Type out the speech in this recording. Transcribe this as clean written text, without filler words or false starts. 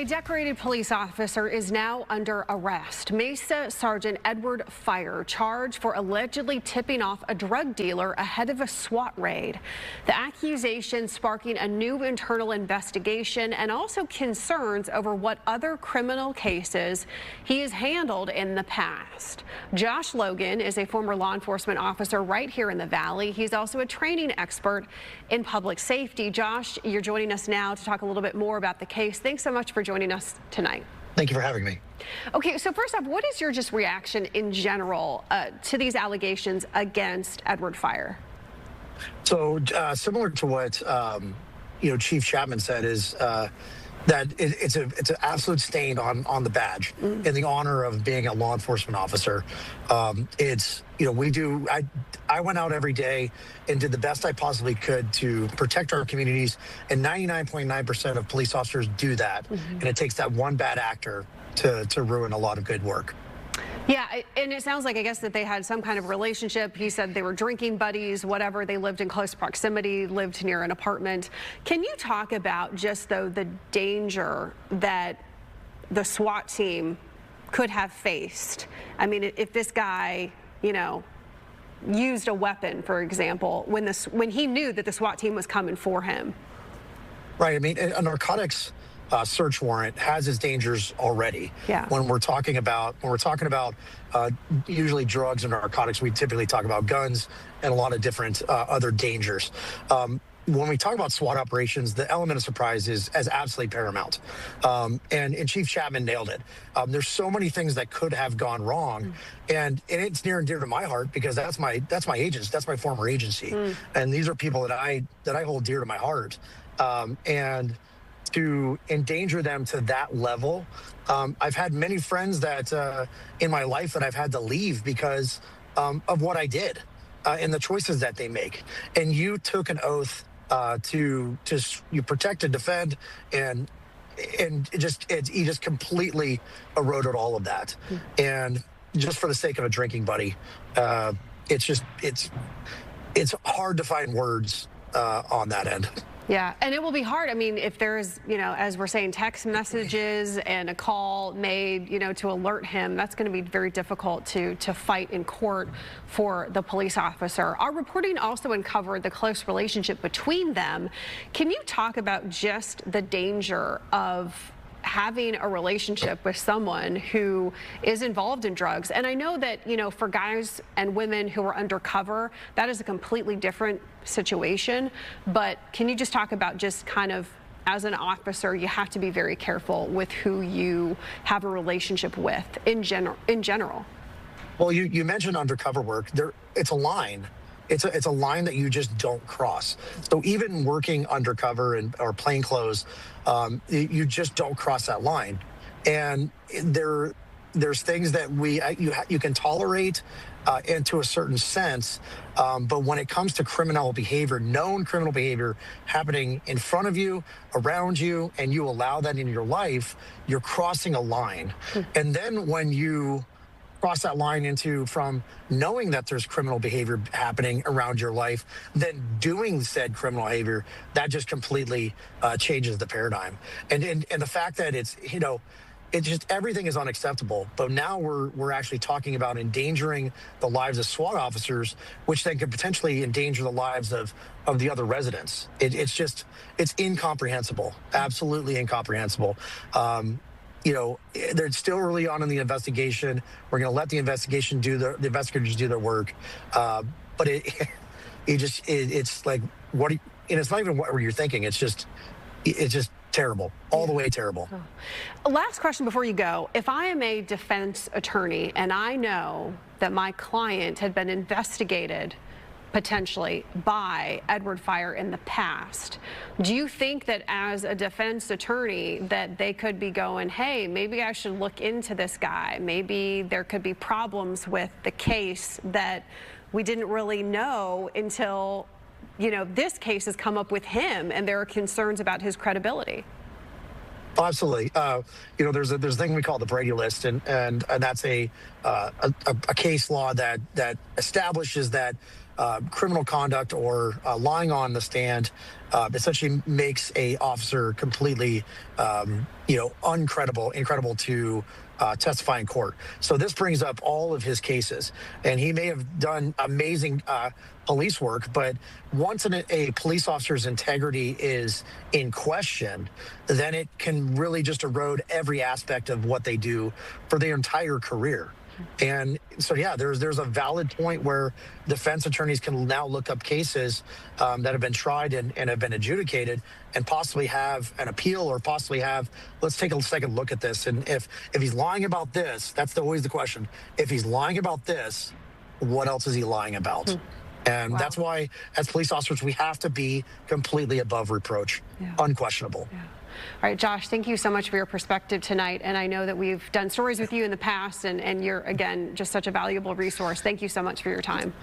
A decorated police officer is now under arrest. Mesa Sergeant Edward Fire charged for allegedly tipping off a drug dealer ahead of a SWAT raid. The accusation sparking a new internal investigation and also concerns over what other criminal cases he has handled in the past. Josh Logan is a former law enforcement officer right here in the Valley. He's also a training expert in public safety. Josh, you're joining us now to talk a little bit more about the case. Thanks so much for joining us tonight. Thank you for having me. Okay, so first off, what is your just reaction in general to these allegations against Edward Fire? So similar to what Chief Chapman said is that it's an absolute stain on the badge in the honor of being a law enforcement officer. I went out every day and did the best I possibly could to protect our communities, and 99.9% of police officers do that. And it takes that one bad actor to ruin a lot of good work. Yeah, and it sounds like, I guess, that they had some kind of relationship. He said they were drinking buddies, whatever. They lived in close proximity, lived near an apartment. Can you talk about just, though, the danger that the SWAT team could have faced? I mean, if this guy, used a weapon, for example, when he knew that the SWAT team was coming for him. Right. I mean, a narcotics search warrant has its dangers already. Yeah. When we're talking about usually drugs and narcotics, we typically talk about guns and a lot of different other dangers. When we talk about SWAT operations, the element of surprise is absolutely paramount. And Chief Chapman nailed it. There's so many things that could have gone wrong, and it's near and dear to my heart because that's my agency, that's my former agency, and these are people that I hold dear to my heart. And to endanger them to that level, I've had many friends that in my life that I've had to leave because of what I did and the choices that they make. And you took an oath to protect and defend, and you just completely eroded all of that. And just for the sake of a drinking buddy, it's hard to find words on that end. Yeah, and it will be hard. I mean, if there's, as we're saying, text messages and a call made, to alert him, that's going to be very difficult to fight in court for the police officer. Our reporting also uncovered the close relationship between them. Can you talk about just the danger of having a relationship with someone who is involved in drugs? And I know that, for guys and women who are undercover, that is a completely different situation. But can you just talk about just kind of, as an officer, you have to be very careful with who you have a relationship with in general? Well, you mentioned undercover work. It's a line. It's a line that you just don't cross. So even working undercover or plainclothes, you just don't cross that line. And there's things that you can tolerate and to a certain sense, but when it comes to criminal behavior, known criminal behavior happening in front of you, around you, and you allow that in your life, you're crossing a line. And then when you cross that line from knowing that there's criminal behavior happening around your life, then doing said criminal behavior, that just completely changes the paradigm. And the fact that it's just everything is unacceptable. But now we're actually talking about endangering the lives of SWAT officers, which then could potentially endanger the lives of the other residents. It's incomprehensible, absolutely incomprehensible. They're still early on in the investigation. We're going to let the investigators do their work. But it's like, and it's not even what you're thinking. It's just terrible, all the way terrible. Last question before you go. If I am a defense attorney and I know that my client had been investigated potentially by Edward Fire in the past, do you think that as a defense attorney that they could be going, hey, maybe I should look into this guy, maybe there could be problems with the case that we didn't really know until this case has come up with him and there are concerns about his credibility? Oh, absolutely. There's a thing we call the Brady List, and that's a case law that establishes that criminal conduct or lying on the stand essentially makes a officer completely, incredible to testify in court. So this brings up all of his cases, and he may have done amazing police work, but once a police officer's integrity is in question, then it can really just erode every aspect of what they do for their entire career. And so, yeah, there's a valid point where defense attorneys can now look up cases that have been tried and have been adjudicated, and possibly have an appeal, or possibly have, let's take a second look at this. And if he's lying about this, that's always the question. If he's lying about this, what else is he lying about? And that's why, as police officers, we have to be completely above reproach, unquestionable. All right, Josh, thank you so much for your perspective tonight. And I know that we've done stories with you in the past, and you're, again, just such a valuable resource. Thank you so much for your time.